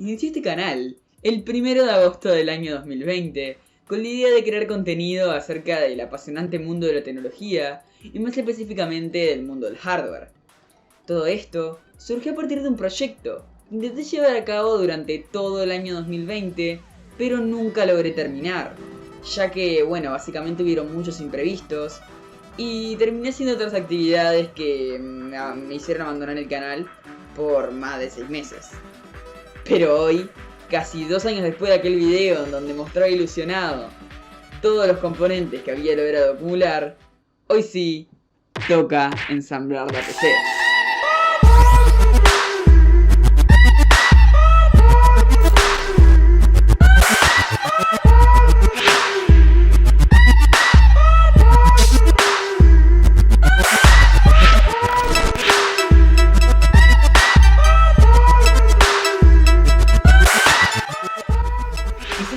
Inicié este canal el 1 de agosto del año 2020 con la idea de crear contenido acerca del apasionante mundo de la tecnología y más específicamente del mundo del hardware. Todo esto surgió a partir de un proyecto que intenté llevar a cabo durante todo el año 2020, pero nunca logré terminar, ya que, básicamente hubieron muchos imprevistos y terminé haciendo otras actividades que me hicieron abandonar el canal por más de 6 meses. Pero hoy, casi 2 años después de aquel video en donde mostraba ilusionado todos los componentes que había logrado acumular, hoy sí, toca ensamblar la PC.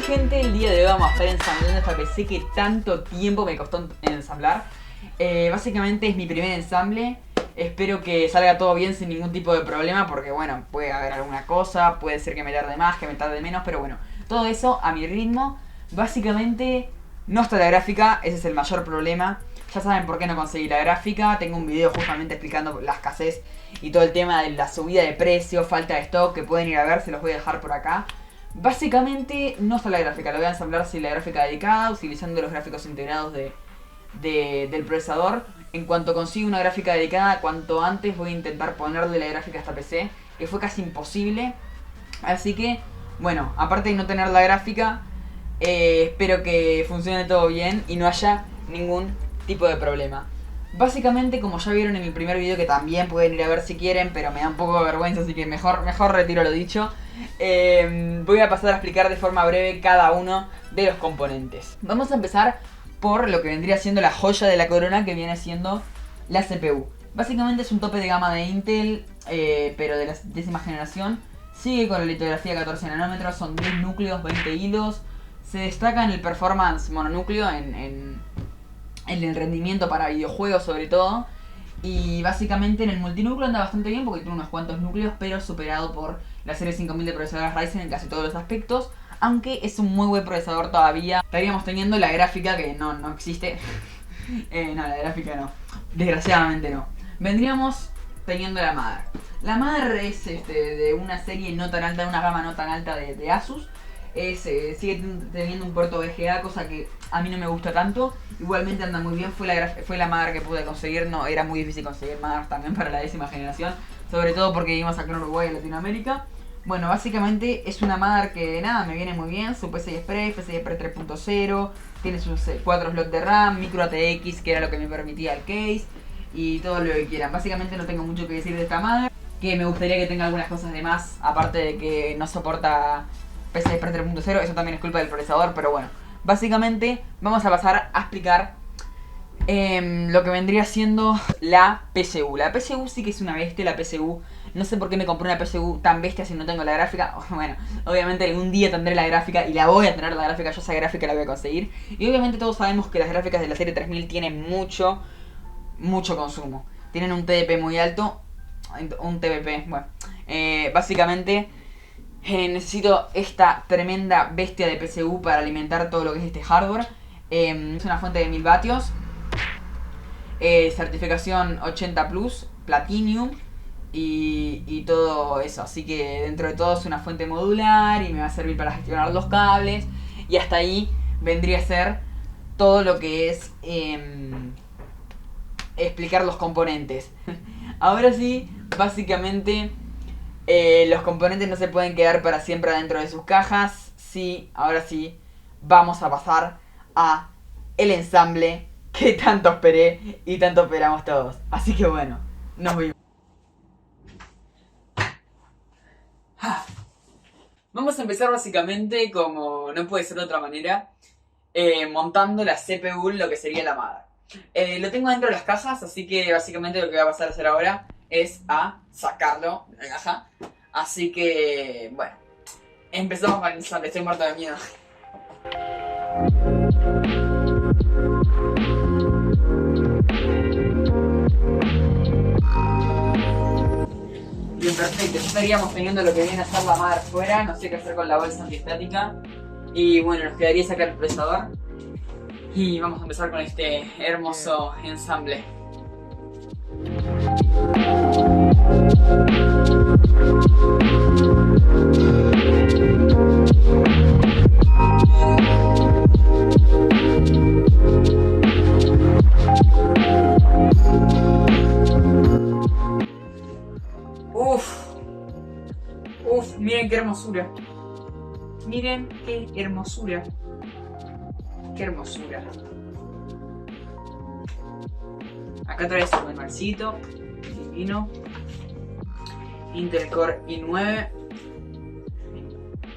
Gente, el día de hoy vamos a estar ensamblando esta PC que tanto tiempo me costó ensamblar. Básicamente es mi primer ensamble. Espero que salga todo bien sin ningún tipo de problema, porque puede haber alguna cosa, puede ser que me tarde más, que me tarde menos, pero todo eso a mi ritmo. Básicamente no está la gráfica, ese es el mayor problema. Ya saben por qué no conseguí la gráfica. Tengo un video justamente explicando la escasez y todo el tema de la subida de precio, falta de stock, que pueden ir a ver, se los voy a dejar por acá. Básicamente no está la gráfica, lo voy a ensamblar sin la gráfica dedicada, utilizando los gráficos integrados del procesador. En cuanto consiga una gráfica dedicada, cuanto antes voy a intentar ponerle la gráfica a esta PC, que fue casi imposible. Así que, aparte de no tener la gráfica, espero que funcione todo bien y no haya ningún tipo de problema. Básicamente, como ya vieron en el primer video, que también pueden ir a ver si quieren, pero me da un poco de vergüenza, así que mejor retiro lo dicho. Voy a pasar a explicar de forma breve cada uno de los componentes. Vamos a empezar por lo que vendría siendo la joya de la corona, que viene siendo la CPU. Básicamente es un tope de gama de Intel, pero de la 10ª generación. Sigue con la litografía 14 nanómetros, son 10 núcleos, 20 hilos. Se destaca en el performance mononúcleo, en el rendimiento para videojuegos sobre todo. Y básicamente en el multinúcleo anda bastante bien porque tiene unos cuantos núcleos, pero superado por la serie 5000 de procesadores Ryzen en casi todos los aspectos. Aunque es un muy buen procesador todavía. Estaríamos teniendo la gráfica que no existe. No, la gráfica no. Desgraciadamente no. Vendríamos teniendo la Mother. La Mother es de una serie no tan alta, de una gama no tan alta de Asus. Sigue teniendo un puerto VGA, cosa que a mí no me gusta tanto. Igualmente anda muy bien, fue la Mother que pude conseguir. No, era muy difícil conseguir Mothers también para la 10ª generación, sobre todo porque vivimos acá en Uruguay, en Latinoamérica. Básicamente es una Mother que me viene muy bien. Su PCI Express 3.0, tiene sus 4 slots de RAM, micro ATX, que era lo que me permitía el case, y todo lo que quieran. Básicamente no tengo mucho que decir de esta Mother, que me gustaría que tenga algunas cosas de más, aparte de que no soporta PCI Express 3.0, eso también es culpa del procesador, pero básicamente vamos a pasar a explicar lo que vendría siendo la PCU. La PCU sí que es una bestia, la PCU. No sé por qué me compré una PCU tan bestia si no tengo la gráfica. Obviamente algún día tendré la gráfica y la voy a tener la gráfica, yo esa gráfica la voy a conseguir. Y obviamente todos sabemos que las gráficas de la serie 3000 tienen mucho consumo. Tienen un TDP muy alto, un TDP, básicamente necesito esta tremenda bestia de PCU para alimentar todo lo que es este hardware. Es una fuente de 1000 vatios. Certificación 80 Plus, Platinum y todo eso. Así que dentro de todo es una fuente modular y me va a servir para gestionar los cables. Y hasta ahí vendría a ser todo lo que es explicar los componentes. Ahora sí, básicamente los componentes no se pueden quedar para siempre dentro de sus cajas. Sí, ahora sí, vamos a pasar a el ensamble que tanto esperé y tanto esperamos todos. Así que nos vemos. Vamos a empezar básicamente, como no puede ser de otra manera, montando la CPU, lo que sería la Mother. Lo tengo dentro de las cajas, así que básicamente lo que voy a pasar a hacer ahora es a sacarlo de la caja. Así que, empezamos con el ensamble, estoy muerto de miedo. Bien, Perfecto, ya estaríamos teniendo lo que viene a ser la madre fuera, no sé qué hacer con la bolsa antiestática. Y bueno, nos quedaría sacar el procesador. Y vamos a empezar con este hermoso ensamble. Miren qué hermosura. Miren qué hermosura. Qué hermosura. Acá trae su manualcito. Divino. Intel Core i9.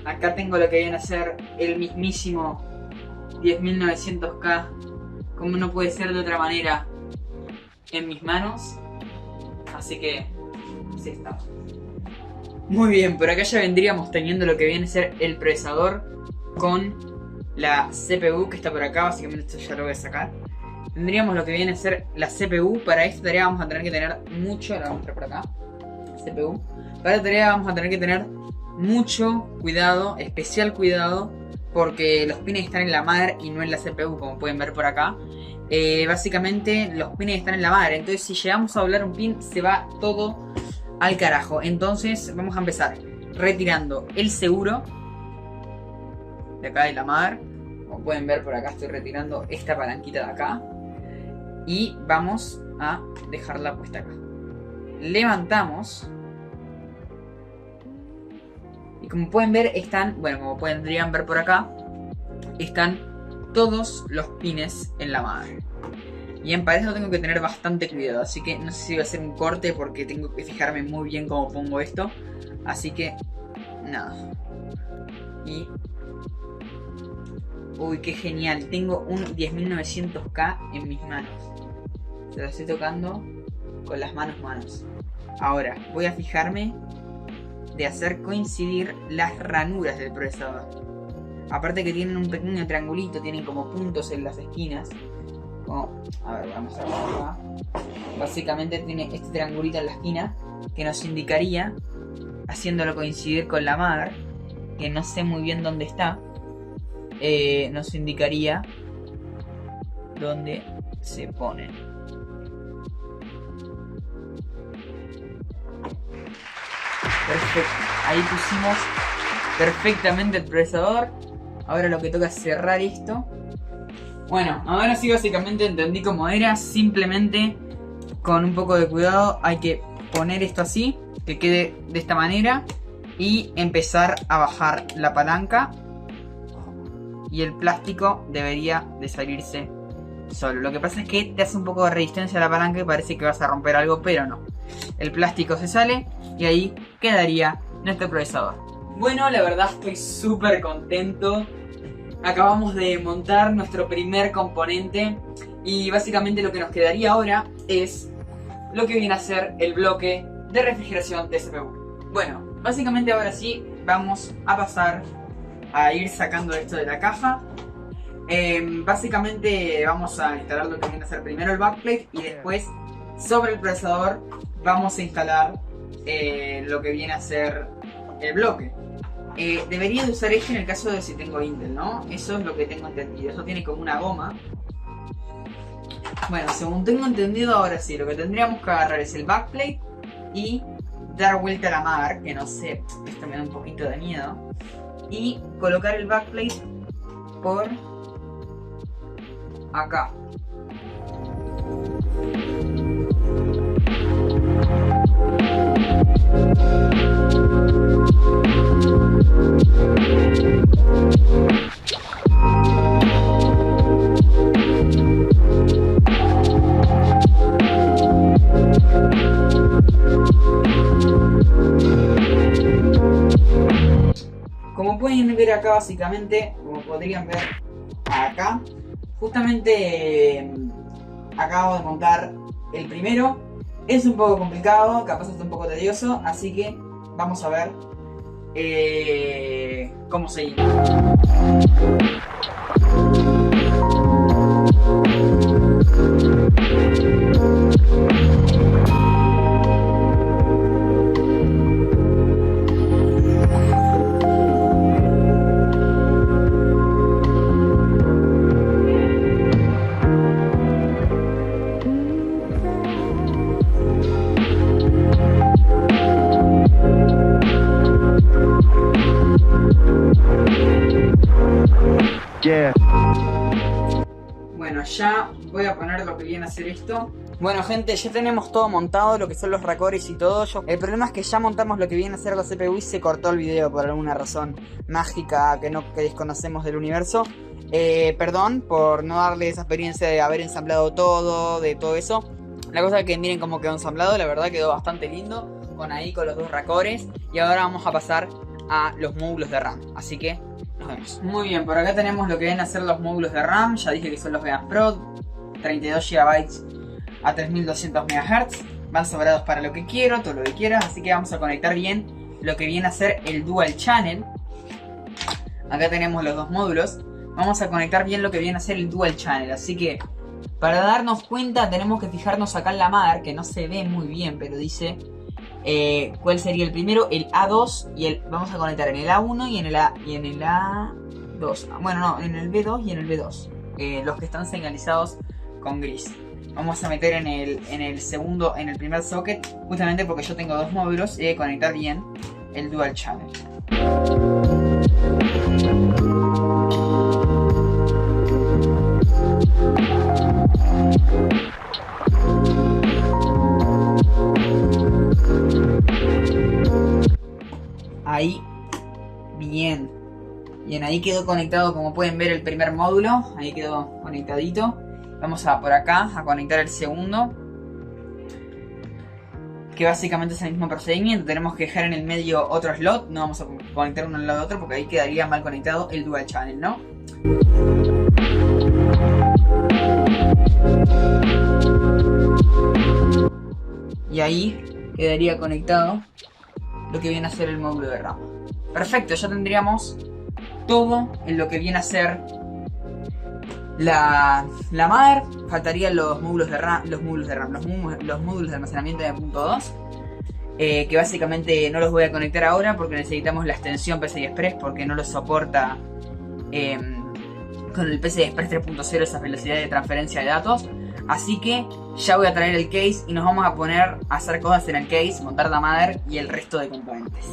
Acá tengo lo que viene a ser el mismísimo 10900K. Como no puede ser de otra manera, en mis manos. Así que así está. Muy bien, por acá ya vendríamos teniendo lo que viene a ser el procesador con la CPU que está por acá. Básicamente esto ya lo voy a sacar. Tendríamos lo que viene a ser la CPU. Para esta tarea vamos a tener que tener mucho. La voy a mostrar por acá. CPU. Para esta tarea vamos a tener que tener mucho cuidado, especial cuidado, porque los pines están en la madre y no en la CPU, como pueden ver por acá. Básicamente los pines están en la madre, entonces si llegamos a doblar un pin se va todo al carajo. Entonces vamos a empezar retirando el seguro de acá de la madre. Como pueden ver por acá estoy retirando esta palanquita de acá. Y vamos a dejarla puesta acá. Levantamos. Y como pueden ver están, bueno, como podrían ver por acá, están todos los pines en la madre. Y para eso tengo que tener bastante cuidado. Así que no sé si voy a hacer un corte porque tengo que fijarme muy bien cómo pongo esto. Así que nada. Y uy, qué genial. Tengo un 10900K en mis manos. Se lo estoy tocando con las manos. Ahora voy a fijarme de hacer coincidir las ranuras del procesador. Aparte que tienen un pequeño triangulito, tienen como puntos en las esquinas. A ver, vamos a ver acá. Básicamente tiene este triangulito en la esquina que nos indicaría, haciéndolo coincidir con la madre, que no sé muy bien dónde está, nos indicaría dónde se ponen. Perfecto, ahí pusimos perfectamente el procesador. Ahora lo que toca es cerrar esto. Bueno, ahora sí básicamente entendí cómo era. Simplemente con un poco de cuidado hay que poner esto así, que quede de esta manera, y empezar a bajar la palanca. Y el plástico debería de salirse solo. Lo que pasa es que te hace un poco de resistencia a la palanca y parece que vas a romper algo, pero no. El plástico se sale y ahí quedaría nuestro procesador. Bueno, la verdad estoy súper contento. Acabamos de montar nuestro primer componente y básicamente lo que nos quedaría ahora es lo que viene a ser el bloque de refrigeración de CPU. Bueno, básicamente ahora sí vamos a pasar a ir sacando esto de la caja. Básicamente vamos a instalar lo que viene a ser primero el backplate y después sobre el procesador vamos a instalar lo que viene a ser el bloque. Debería de usar este en el caso de si tengo Intel, ¿no? Eso es lo que tengo entendido. Eso tiene como una goma. Bueno, según tengo entendido, ahora sí, lo que tendríamos que agarrar es el backplate y dar vuelta a la madre, que no sé, esto me da un poquito de miedo. Y colocar el backplate por acá. Como pueden ver acá, básicamente, como podrían ver acá, justamente acabo de montar el primero. Es un poco complicado, capaz es un poco tedioso, así que vamos a ver cómo seguimos. ya voy a poner lo que viene a ser esto. Bueno gente, ya tenemos todo montado, lo que son los racores y todo. El problema es que ya montamos lo que viene a ser la CPU y se cortó el video por alguna razón mágica que desconocemos del universo. Perdón por no darle esa experiencia de haber ensamblado todo, de todo eso. La cosa es que miren cómo quedó ensamblado, la verdad quedó bastante lindo. Con los dos racores. Y ahora vamos a pasar a los módulos de RAM. Así que nos vemos. Muy bien, por acá tenemos lo que vienen a ser los módulos de RAM. Ya dije que son los Vegas Pro, 32 GB a 3200 MHz. Van sobrados para lo que quiero, todo lo que quieras. Así que vamos a conectar bien lo que viene a ser el Dual Channel. Acá tenemos los dos módulos. Vamos a conectar bien lo que viene a ser el Dual Channel. Así que para darnos cuenta tenemos que fijarnos acá en la mother, que no se ve muy bien, pero dice cuál sería el primero, el A2 y vamos a conectar en el A1 y en el A2. Bueno, no, en el B2 y en el B2. Los que están señalizados con gris. Vamos a meter en el segundo, en el primer socket, justamente porque yo tengo dos módulos y hay que conectar bien el Dual Channel. Ahí, bien, ahí quedó conectado, como pueden ver, el primer módulo, ahí quedó conectadito. Vamos por acá a conectar el segundo, que básicamente es el mismo procedimiento. Tenemos que dejar en el medio otro slot, no vamos a conectar uno al lado de otro porque ahí quedaría mal conectado el Dual Channel, ¿no? Y ahí quedaría conectado lo que viene a ser el módulo de RAM. Perfecto, ya tendríamos todo en lo que viene a ser la mother. Faltarían los módulos de RAM, los módulos de almacenamiento de punto 2, que básicamente no los voy a conectar ahora porque necesitamos la extensión PCI Express, porque no lo soporta con el PCI Express 3.0 esa velocidad de transferencia de datos. Así que ya voy a traer el case y nos vamos a poner a hacer cosas en el case, montar la mother y el resto de componentes.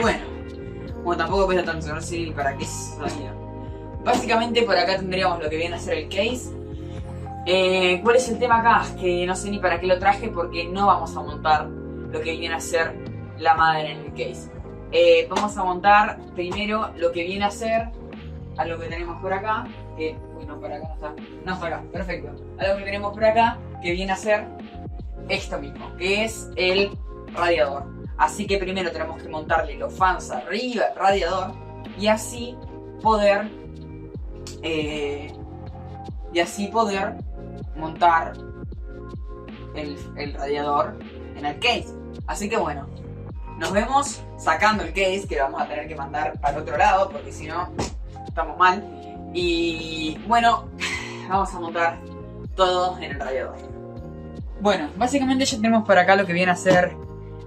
Bueno, tampoco pesa tanto, no sé para qué sonido. Básicamente por acá tendríamos lo que viene a ser el case. ¿Cuál es el tema acá? Que no sé ni para qué lo traje, porque no vamos a montar lo que viene a ser la mother en el case. Vamos a montar primero lo que viene a ser algo que tenemos por acá, que... Uy, no, por acá no está. No está acá, perfecto. Algo que tenemos por acá, que viene a ser esto mismo, que es el radiador. Así que primero tenemos que montarle los fans arriba al radiador y así poder montar el radiador en el case. Así que bueno, nos vemos sacando el case, que lo vamos a tener que mandar para el otro lado porque si no estamos mal. Y bueno, vamos a montar todo en el radiador. Bueno, básicamente ya tenemos por acá lo que viene a ser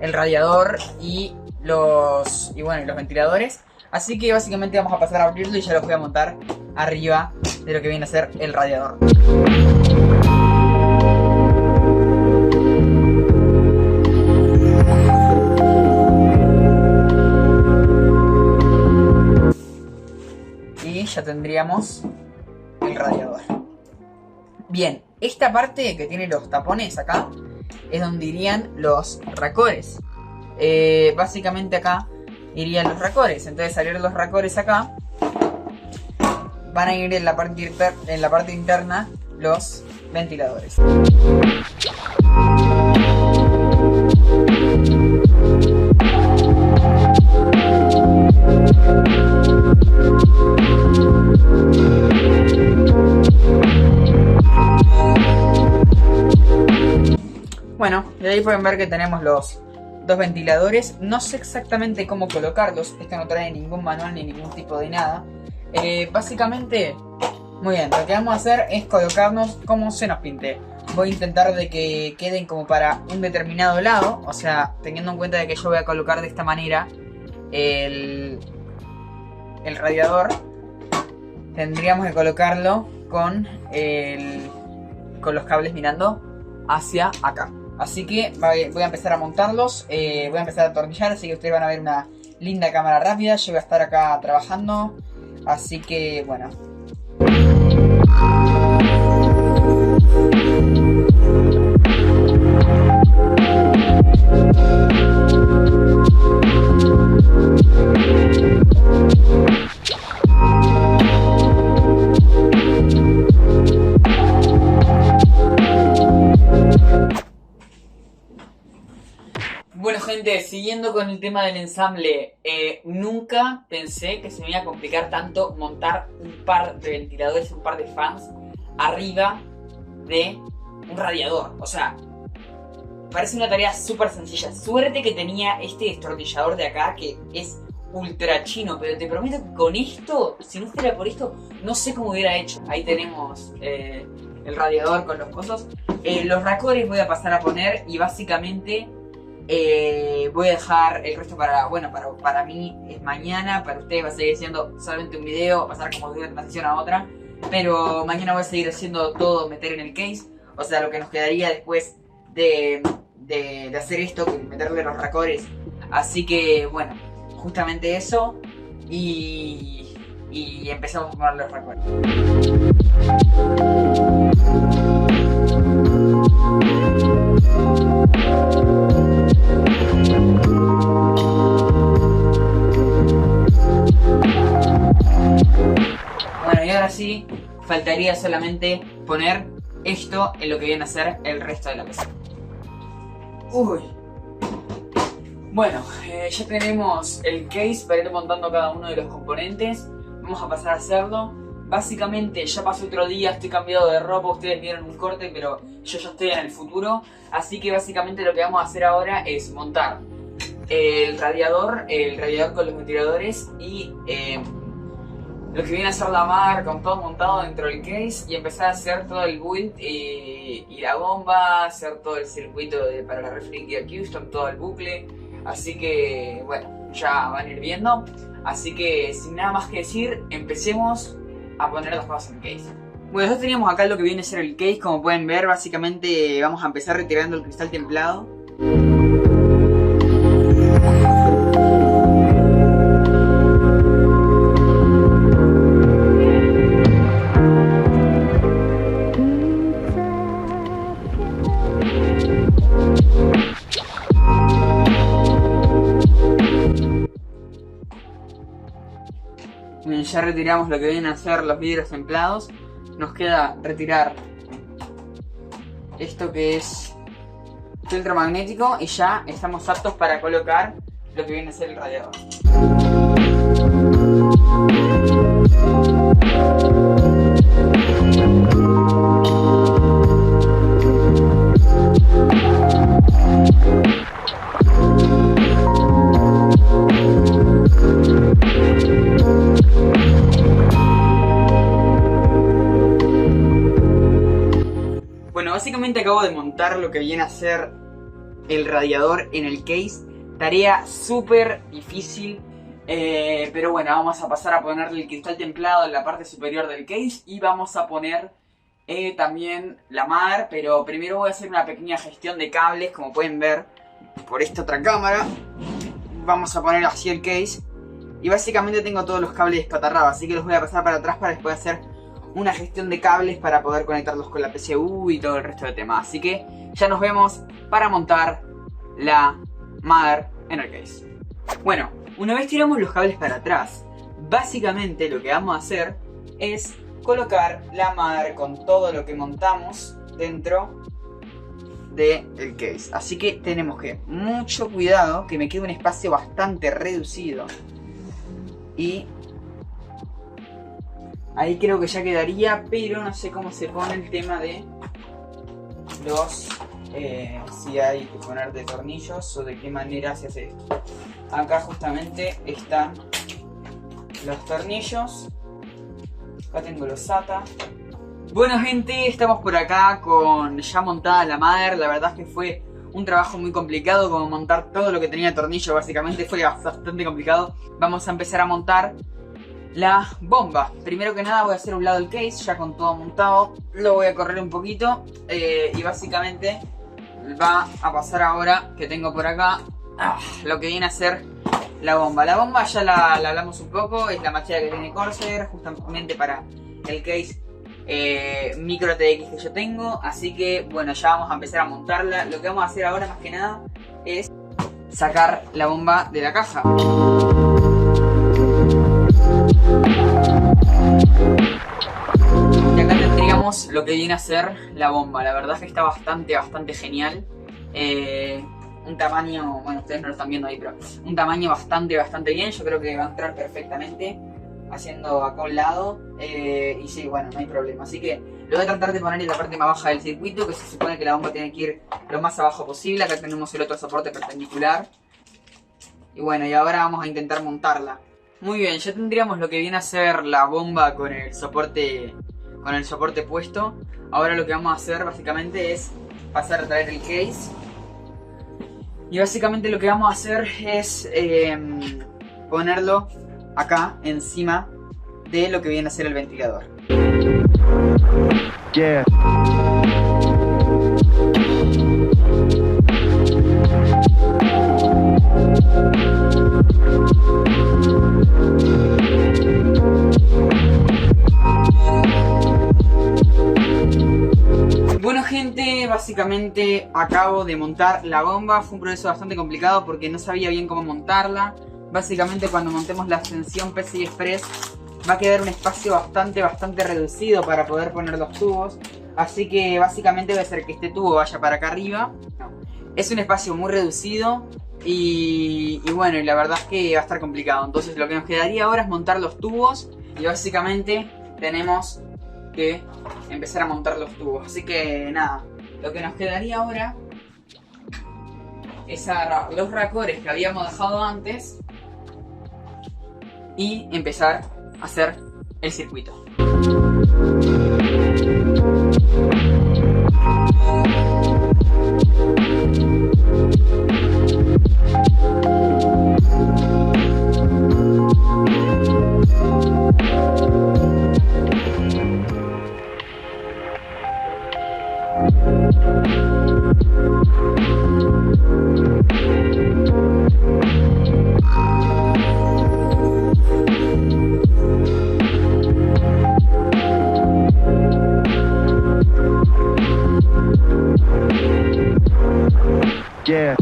el radiador y los ventiladores. Así que básicamente vamos a pasar a abrirlo y ya los voy a montar arriba de lo que viene a ser el radiador. Y ya tendríamos el radiador. Bien, esta parte que tiene los tapones acá es donde irían los racores. Básicamente acá irían los racores. Entonces al ir los racores acá, van a ir en la parte interna los ventiladores. Bueno, y ahí pueden ver que tenemos los dos ventiladores. No sé exactamente cómo colocarlos. Esto no trae ningún manual ni ningún tipo de nada. Básicamente, muy bien, lo que vamos a hacer es colocarnos como se nos pinte. Voy a intentar de que queden como para un determinado lado. O sea, teniendo en cuenta de que yo voy a colocar de esta manera el radiador, tendríamos que colocarlo con los cables mirando hacia acá. Así que voy a empezar a montarlos, voy a empezar a atornillar, así que ustedes van a ver una linda cámara rápida. Yo voy a estar acá trabajando, Así que bueno. Bueno gente, siguiendo con el tema del ensamble, nunca pensé que se me iba a complicar tanto montar un par de ventiladores, un par de fans arriba de un radiador. O sea, parece una tarea súper sencilla. Suerte que tenía este destornillador de acá que es ultra chino, pero te prometo que con esto, si no fuera por esto, no sé cómo hubiera hecho. Ahí tenemos el radiador con los cosos. Los racores voy a pasar a poner y básicamente... voy a dejar el resto para, bueno, para mí es mañana, para ustedes va a seguir siendo solamente un video, va a pasar como de una transición a otra, pero mañana voy a seguir haciendo todo, meter en el case, o sea, lo que nos quedaría después de hacer esto, que meterle los racores, así que, bueno, justamente eso, y empezamos a poner los racores. Bueno, y ahora sí, faltaría solamente poner esto en lo que viene a ser el resto de la mesa. Uy. Bueno, ya tenemos el case para ir montando cada uno de los componentes. Vamos a pasar a hacerlo. Básicamente ya pasó otro día, estoy cambiado de ropa, ustedes vieron un corte, pero yo ya estoy en el futuro. Así que básicamente lo que vamos a hacer ahora es montar el radiador con los ventiladores y lo que viene a ser la mar con todo montado dentro del case y empezar a hacer todo el build y la bomba, hacer todo el circuito para la refrigería custom, todo el bucle. Así que bueno, ya van a ir viendo. Así que sin nada más que decir, empecemos a poner las cosas en el case. Bueno, ya teníamos acá lo que viene a ser el case, como pueden ver, básicamente vamos a empezar retirando el cristal templado. Ya retiramos lo que vienen a ser los vidrios templados. Nos queda retirar esto que es filtro magnético y ya estamos aptos para colocar lo que viene a ser el radiador. Básicamente acabo de montar lo que viene a ser el radiador en el case. Tarea súper difícil, pero bueno, vamos a pasar a ponerle el cristal templado en la parte superior del case y vamos a poner también la madre, pero primero voy a hacer una pequeña gestión de cables, como pueden ver por esta otra cámara. Vamos a poner así el case y básicamente tengo todos los cables despatarrados, así que los voy a pasar para atrás para después hacer una gestión de cables para poder conectarlos con la PCU y todo el resto de temas. Así que ya nos vemos para montar la mother en el case. Bueno, una vez tiramos los cables para atrás, básicamente lo que vamos a hacer es colocar la mother con todo lo que montamos dentro del case. Así que tenemos que mucho cuidado, que me quede un espacio bastante reducido. Y ahí creo que ya quedaría, pero no sé cómo se pone el tema de los... si hay que poner de tornillos o de qué manera se hace esto. Acá justamente están los tornillos. Acá tengo los SATA. Bueno gente, estamos por acá con ya montada la mother. La verdad es que fue un trabajo muy complicado, como montar todo lo que tenía tornillo. Básicamente fue bastante complicado. Vamos a empezar a montar la bomba. Primero que nada voy a hacer un lado el case, ya con todo montado. Lo voy a correr un poquito y básicamente va a pasar ahora que tengo por acá lo que viene a ser la bomba. La bomba ya la hablamos un poco, es la macheta que tiene Corsair, justamente para el case micro TX que yo tengo. Así que bueno, ya vamos a empezar a montarla. Lo que vamos a hacer ahora más que nada es sacar la bomba de la caja. Y acá tendríamos lo que viene a ser la bomba. La verdad es que está bastante genial. Un tamaño, bueno, ustedes no lo están viendo ahí, pero un tamaño bastante bien. Yo creo que va a entrar perfectamente haciendo acá a un lado. Y sí, bueno, no hay problema. Así que lo voy a tratar de poner en la parte más baja del circuito, que se supone que la bomba tiene que ir lo más abajo posible. Acá tenemos el otro soporte perpendicular. Y bueno, y ahora vamos a intentar montarla. Muy bien, ya tendríamos lo que viene a ser la bomba con el soporte puesto. Ahora lo que vamos a hacer básicamente es pasar a traer el case. Y básicamente lo que vamos a hacer es ponerlo acá encima de lo que viene a ser el ventilador. Yeah. Bueno gente, básicamente acabo de montar la bomba. Fue un proceso bastante complicado porque no sabía bien cómo montarla. Básicamente cuando montemos la extensión PCI Express va a quedar un espacio bastante reducido para poder poner los tubos. Así que básicamente va a ser que este tubo vaya para acá arriba. Es un espacio muy reducido y bueno, y la verdad es que va a estar complicado. Entonces lo que nos quedaría ahora es montar los tubos y básicamente tenemos que empezar a montar los tubos. Así que nada, lo que nos quedaría ahora es agarrar los racores que habíamos dejado antes y empezar a hacer el circuito. Yeah.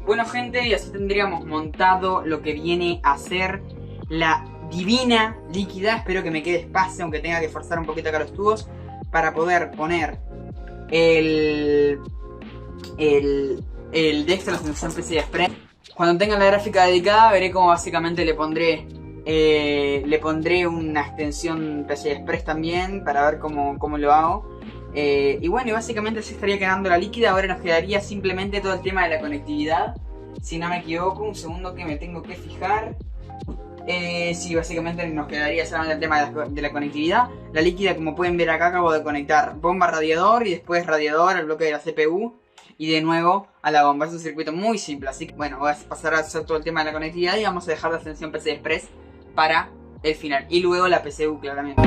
Bueno gente, y así tendríamos montado lo que viene a ser la divina líquida. Espero que me quede espacio, aunque tenga que forzar un poquito acá los tubos, para poder poner el de extra, la función PCI Express. Cuando tenga la gráfica dedicada veré cómo básicamente le pondré una extensión PCI Express también, para ver cómo lo hago. Y bueno, y básicamente así estaría quedando la líquida. Ahora nos quedaría simplemente todo el tema de la conectividad. Si no me equivoco, un segundo que me tengo que fijar. Sí, básicamente nos quedaría solamente el tema de la conectividad. La líquida, como pueden ver acá, acabo de conectar bomba radiador y después radiador al bloque de la CPU y de nuevo a la bomba. Es un circuito muy simple, así que bueno, voy a pasar a hacer todo el tema de la conectividad y vamos a dejar la extensión PCI Express para el final. Y luego la PCU, claramente.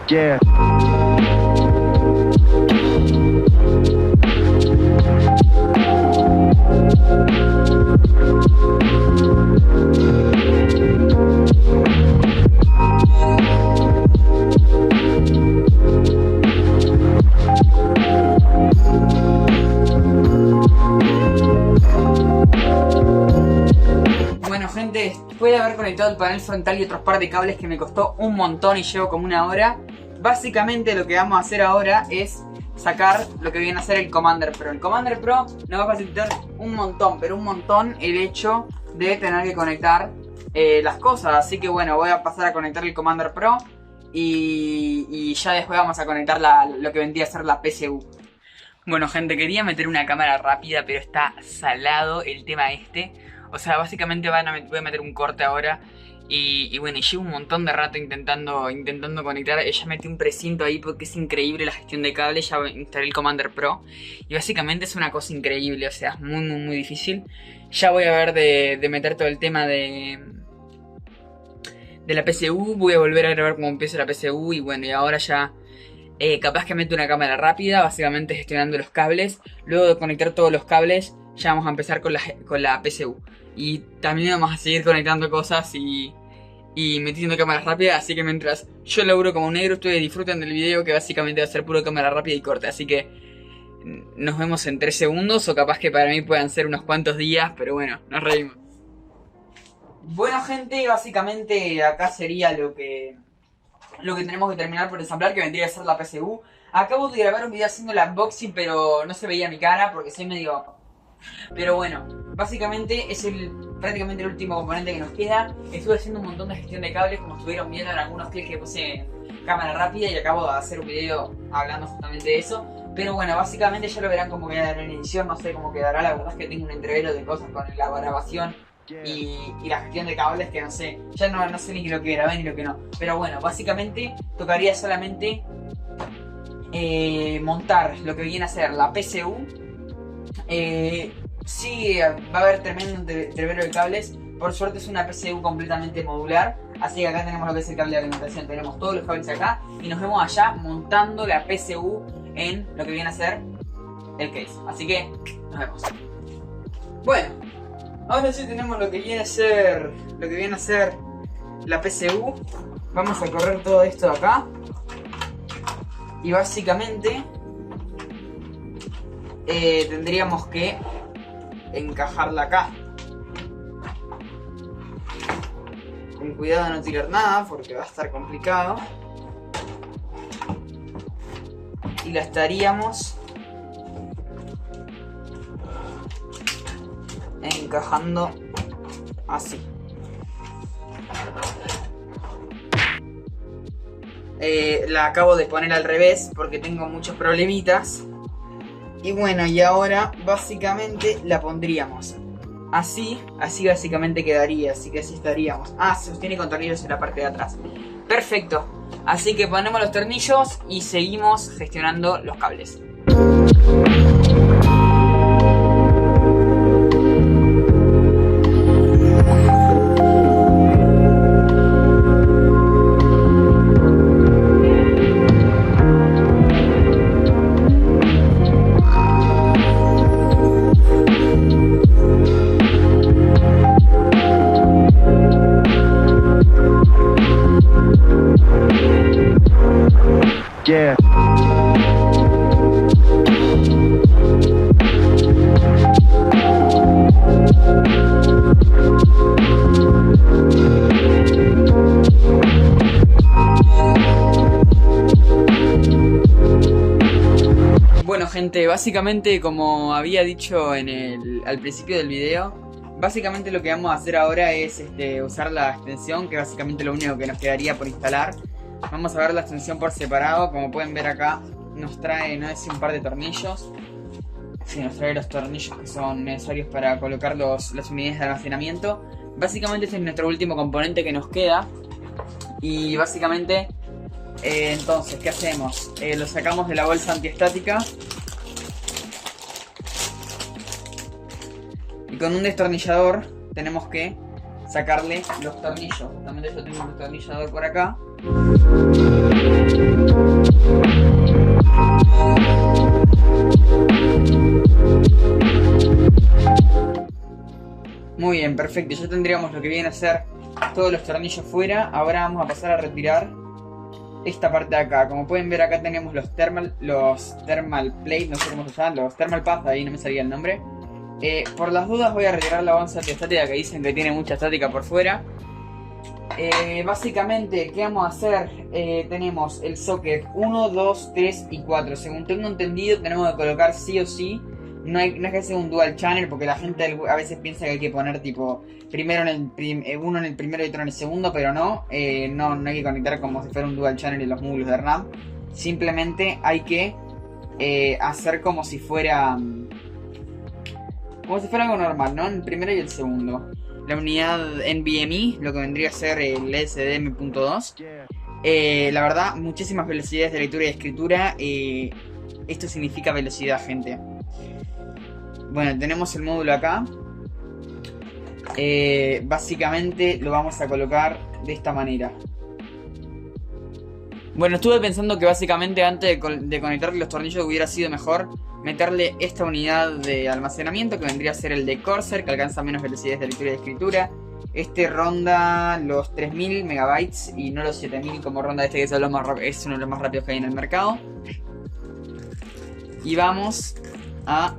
Yeah. Bueno gente, después de haber conectado el panel frontal y otros par de cables que me costó un montón y llevo como una hora, básicamente lo que vamos a hacer ahora es sacar lo que viene a ser el Commander Pro. El Commander Pro nos va a facilitar un montón, pero un montón, el hecho de tener que conectar las cosas. Así que bueno, voy a pasar a conectar el Commander Pro y ya después vamos a conectar lo que vendría a ser la PSU. Bueno gente, quería meter una cámara rápida, pero está salado el tema este. O sea, básicamente voy a meter un corte ahora. Y bueno, y llevo un montón de rato intentando conectar. Ya metí un precinto ahí porque es increíble la gestión de cable. Ya instalé el Commander Pro y básicamente es una cosa increíble. O sea, es muy difícil. Ya voy a ver de meter todo el tema de la PSU. Voy a volver a grabar cómo empieza la PSU. Y bueno, y ahora ya capaz que meto una cámara rápida, básicamente gestionando los cables. Luego de conectar todos los cables, ya vamos a empezar con la PSU. Y también vamos a seguir conectando cosas y metiendo cámaras rápidas. Así que mientras yo laburo como un negro, ustedes disfruten del video, que básicamente va a ser puro cámara rápida y corte. Así que nos vemos en 3 segundos, o capaz que para mí puedan ser unos cuantos días, pero bueno, nos reímos. Bueno gente, básicamente acá sería lo que tenemos que terminar por ensamblar, que vendría a ser la PSU. Acabo de grabar un video haciendo el unboxing, pero no se veía mi cara porque soy medio... Pero bueno, básicamente es prácticamente el último componente que nos queda. Estuve haciendo un montón de gestión de cables, como estuvieron viendo en algunos clics que puse en cámara rápida, y acabo de hacer un video hablando justamente de eso. Pero bueno, básicamente ya lo verán cómo quedará en edición, no sé cómo quedará. La verdad es que tengo un entrevero de cosas con la grabación y la gestión de cables que no sé. Ya no sé ni lo que grabé ni lo que no. Pero bueno, básicamente tocaría solamente montar lo que viene a ser la PSU. Sí, va a haber tremendo entrevero de cables. Por suerte es una PSU completamente modular. Así que acá tenemos lo que es el cable de alimentación. Tenemos todos los cables acá. Y nos vemos allá montando la PSU en lo que viene a ser el case. Así que nos vemos. Bueno, ahora sí tenemos lo que viene a ser la PSU. Vamos a correr todo esto de acá. Y básicamente tendríamos que encajarla acá. Con cuidado de no tirar nada porque va a estar complicado. Y la estaríamos encajando así. La acabo de poner al revés porque tengo muchos problemitas. Y bueno, y ahora básicamente la pondríamos así básicamente quedaría, así que así estaríamos. Ah, se sostiene con tornillos en la parte de atrás. Perfecto, así que ponemos los tornillos y seguimos gestionando los cables. Yeah. Bueno gente, básicamente como había dicho al principio del video, básicamente lo que vamos a hacer ahora es usar la extensión, que básicamente lo único que nos quedaría por instalar. Vamos a ver la extensión por separado. Como pueden ver acá nos trae, no sé si un par de tornillos. Sí, nos trae los tornillos que son necesarios para colocar las unidades de almacenamiento. Básicamente este es nuestro último componente que nos queda. Y básicamente entonces, ¿qué hacemos? Lo sacamos de la bolsa antiestática y con un destornillador tenemos que sacarle los tornillos. Justamente yo tengo un destornillador por acá. Muy bien, perfecto. Ya tendríamos lo que viene a ser todos los tornillos fuera. Ahora vamos a pasar a retirar esta parte de acá. Como pueden ver acá tenemos los thermal plate, no sé cómo se llaman, los thermal pads, ahí no me salía el nombre. Por las dudas voy a retirar la bolsa antiestática que dicen que tiene mucha estática por fuera. Básicamente, ¿qué vamos a hacer? Tenemos el socket 1, 2, 3 y 4. Según tengo entendido, tenemos que colocar sí o sí no es que sea un dual channel, porque la gente a veces piensa que hay que poner tipo primero uno en el primero y otro en el segundo, pero no, no hay que conectar como si fuera un dual channel en los módulos de RAM. Simplemente hay que hacer como si fuera algo normal, ¿no? El primero y el segundo. La unidad NVMe, lo que vendría a ser el SDM.2. La verdad, muchísimas velocidades de lectura y escritura. Esto significa velocidad, gente. Bueno, tenemos el módulo acá. Básicamente lo vamos a colocar de esta manera. Bueno, estuve pensando que básicamente antes de conectarle los tornillos hubiera sido mejor meterle esta unidad de almacenamiento, que vendría a ser el de Corsair, que alcanza menos velocidades de lectura y escritura. Este ronda los 3000 megabytes y no los 7000 como ronda este, que es uno de los más rápidos que hay en el mercado. Y vamos a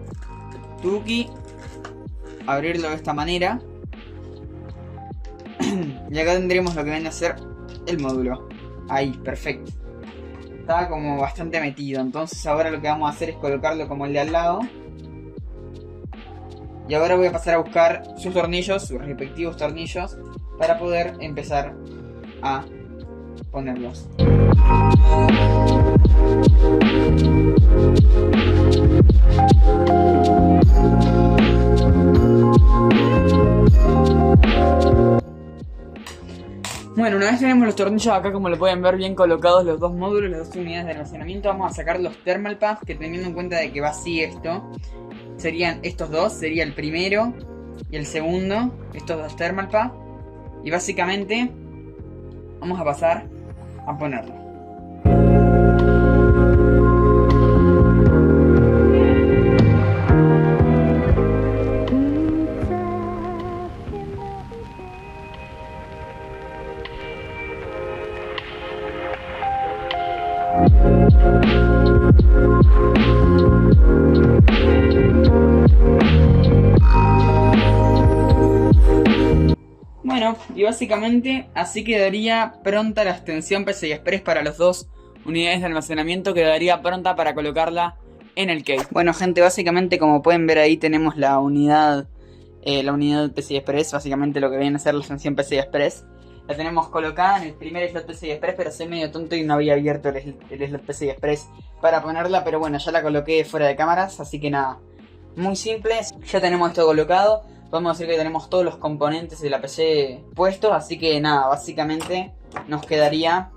Tuki abrirlo de esta manera. Y acá tendremos lo que viene a ser el módulo. Ahí, perfecto. Estaba como bastante metido. Entonces ahora lo que vamos a hacer es colocarlo como el de al lado. Y ahora voy a pasar a buscar sus tornillos, sus respectivos tornillos, para poder empezar a ponerlos. Bueno, una vez tenemos los tornillos acá, como lo pueden ver, bien colocados los dos módulos, las dos unidades de almacenamiento, vamos a sacar los thermal pads, que teniendo en cuenta de que va así esto, serían estos dos, sería el primero y el segundo, estos dos thermal pads, y básicamente vamos a pasar a ponerlo. Bueno, y básicamente así quedaría pronta la extensión PCI Express para las dos unidades de almacenamiento. Quedaría pronta para colocarla en el case. Bueno, gente, básicamente como pueden ver ahí tenemos la unidad PCI Express. Básicamente lo que viene a ser la extensión PCI Express. La tenemos colocada en el primer slot PCI Express, pero soy medio tonto y no había abierto el slot PCI Express para ponerla. Pero bueno, ya la coloqué fuera de cámaras, así que nada, muy simple. Ya tenemos esto colocado. Podemos decir que tenemos todos los componentes de la PC puestos, así que nada, básicamente nos quedaría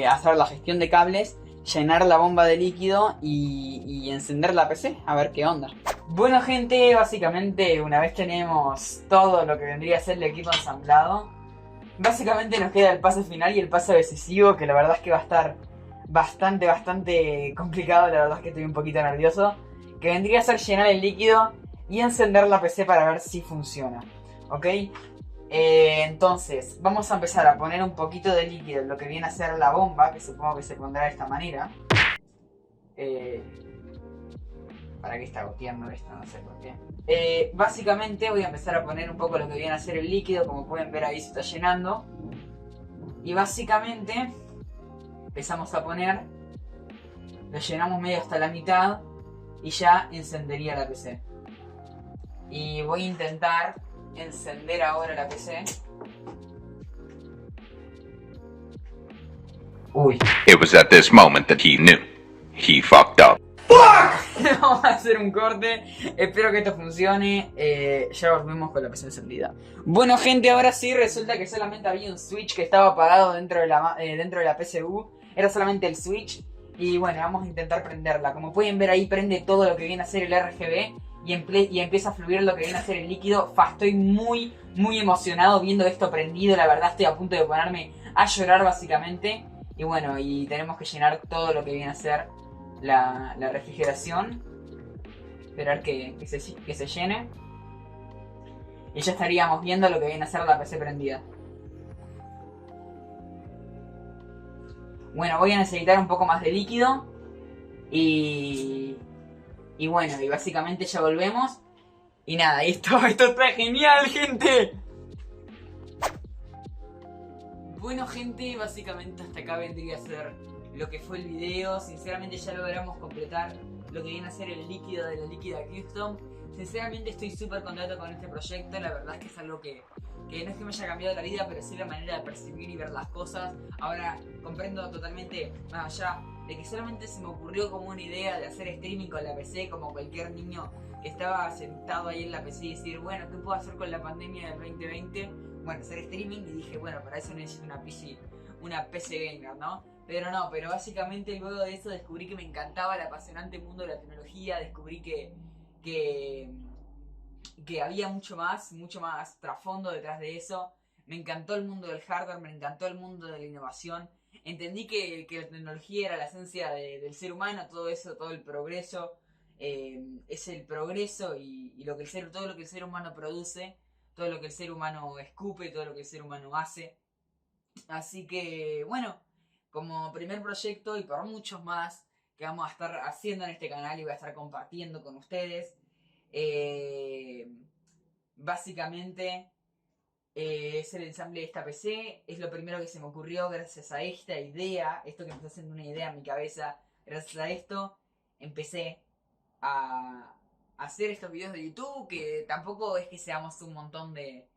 hacer la gestión de cables, llenar la bomba de líquido y encender la PC, a ver qué onda. Bueno, gente, básicamente una vez tenemos todo lo que vendría a ser el equipo ensamblado, básicamente nos queda el paso final y el paso decisivo, que la verdad es que va a estar bastante complicado. La verdad es que estoy un poquito nervioso, que vendría a ser llenar el líquido y encender la PC para ver si funciona, ¿ok? Entonces, vamos a empezar a poner un poquito de líquido en lo que viene a ser la bomba, que supongo que se pondrá de esta manera. ¿Para qué está goteando esto? No sé por qué. Básicamente voy a empezar a poner un poco lo que viene a ser el líquido, como pueden ver ahí se está llenando. Y básicamente empezamos a poner, lo llenamos medio hasta la mitad y ya encendería la PC. Y voy a intentar encender ahora la PC. Uy. It was at this moment that he knew. He fucked up. ¡Fuck! Vamos a hacer un corte. Espero que esto funcione. Ya volvemos con la PC encendida. Bueno, gente, ahora sí resulta que solamente había un switch que estaba apagado dentro de la PCU. Era solamente el switch. Y bueno, vamos a intentar prenderla. Como pueden ver ahí prende todo lo que viene a ser el RGB. Y empieza a fluir lo que viene a ser el líquido. Estoy muy emocionado viendo esto prendido. La verdad estoy a punto de ponerme a llorar básicamente. Y bueno, y tenemos que llenar todo lo que viene a ser la refrigeración. Esperar que se llene. Y ya estaríamos viendo lo que viene a ser la PC prendida. Bueno, voy a necesitar un poco más de líquido. Y bueno, y básicamente ya volvemos. Y nada, esto está genial, gente. Bueno, gente, básicamente hasta acá vendría a ser lo que fue el video. Sinceramente ya logramos completar lo que viene a ser el líquido de la líquida custom. Sinceramente estoy súper contento con este proyecto, la verdad es que es algo que no es que me haya cambiado la vida, pero sí la manera de percibir y ver las cosas. Ahora comprendo totalmente, más allá de que solamente se me ocurrió como una idea de hacer streaming con la PC, como cualquier niño que estaba sentado ahí en la PC y decir, bueno, ¿qué puedo hacer con la pandemia del 2020? Bueno, hacer streaming, y dije, bueno, para eso necesito una PC gamer, ¿no? Pero no, pero básicamente luego de eso descubrí que me encantaba el apasionante mundo de la tecnología, descubrí que había mucho más trasfondo detrás de eso. Me encantó el mundo del hardware, me encantó el mundo de la innovación. Entendí que la tecnología era la esencia del ser humano, todo eso, todo el progreso. Es el progreso y todo lo que el ser humano produce, todo lo que el ser humano escupe, todo lo que el ser humano hace. Así que, bueno, como primer proyecto y por muchos más que vamos a estar haciendo en este canal y voy a estar compartiendo con ustedes, básicamente es el ensamble de esta PC. Es lo primero que se me ocurrió gracias a esta idea, esto que me está haciendo una idea en mi cabeza. Gracias a esto empecé a hacer estos videos de YouTube, que tampoco es que seamos un montón de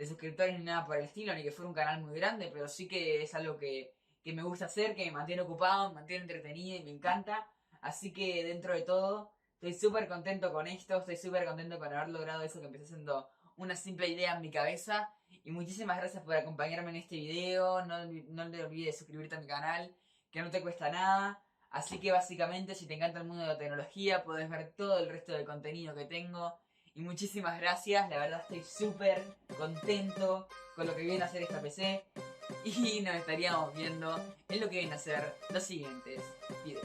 suscriptores ni nada por el estilo, ni que fuera un canal muy grande, pero sí que es algo que me gusta hacer, que me mantiene ocupado, me mantiene entretenido y me encanta. Así que dentro de todo estoy súper contento con esto, estoy súper contento con haber logrado eso que empecé siendo una simple idea en mi cabeza. Y muchísimas gracias por acompañarme en este video. No te olvides de suscribirte a mi canal, que no te cuesta nada. Así que básicamente, si te encanta el mundo de la tecnología, podés ver todo el resto del contenido que tengo. Y muchísimas gracias, la verdad estoy súper contento con lo que viene a hacer esta PC. Y nos estaríamos viendo en lo que vienen a ser los siguientes videos.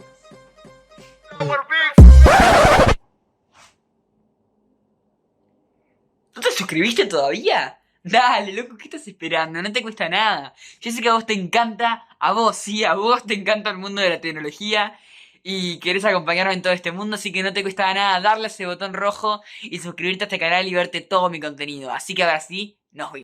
¿No te suscribiste todavía? Dale, loco, ¿qué estás esperando? No te cuesta nada. Yo sé que a vos te encanta, a vos sí, a vos te encanta el mundo de la tecnología y querés acompañarme en todo este mundo, así que no te cuesta nada darle a ese botón rojo y suscribirte a este canal y verte todo mi contenido. Así que ahora sí, nos vemos.